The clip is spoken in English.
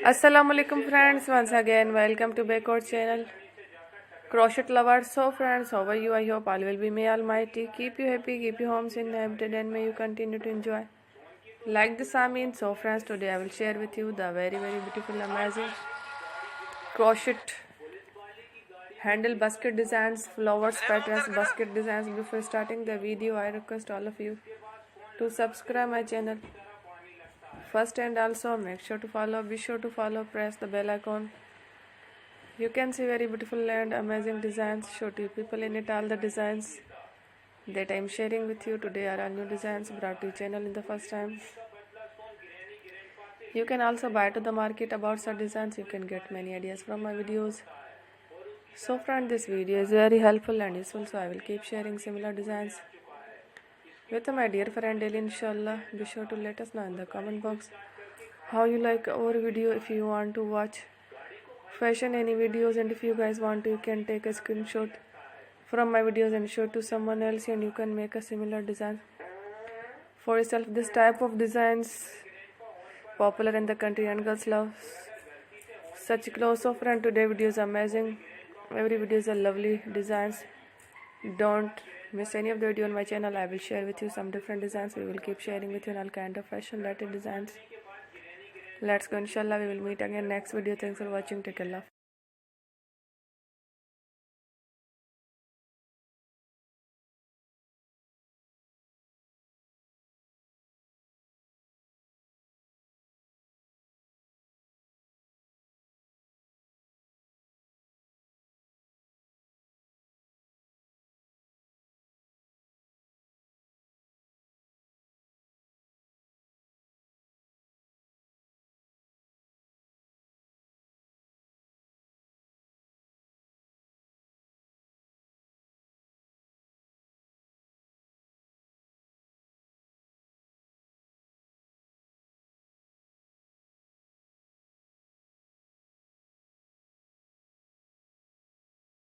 Assalamualaikum friends, once again welcome to back our channel Crochet lovers. So friends, how are you? I hope all will be. May Almighty keep you happy, keep you homes inhabited, and may you continue to enjoy like the Samin. So friends, today I will share with you the very beautiful amazing crochet handle basket designs, flowers, patterns, basket designs. Before starting the video, I request all of you to subscribe my channel first, and also be sure to follow, press the bell icon. You can see very beautiful and amazing designs. Show to people in it. All the designs that I am sharing with you today are all new designs brought to your channel in the first time. You can also buy to the market about such designs. You can get many ideas from my videos. So friend, this video is very helpful and useful, so I will keep sharing similar designs with my dear friend daily, inshallah. Be sure to let us know in the comment box how you like our video. If you want to watch fashion any videos, and if you guys want to, you can take a screenshot from my videos and show to someone else, and you can make a similar design for yourself. This type of designs popular in the country and girls love such clothes. So friend, today video is amazing. Every video is a lovely designs. Don't miss any of the video on my channel. I will share with you some different designs. We will keep sharing with you all kind of fashion related designs. Let's go, inshallah. We will meet again next video. Thanks for watching. Take care.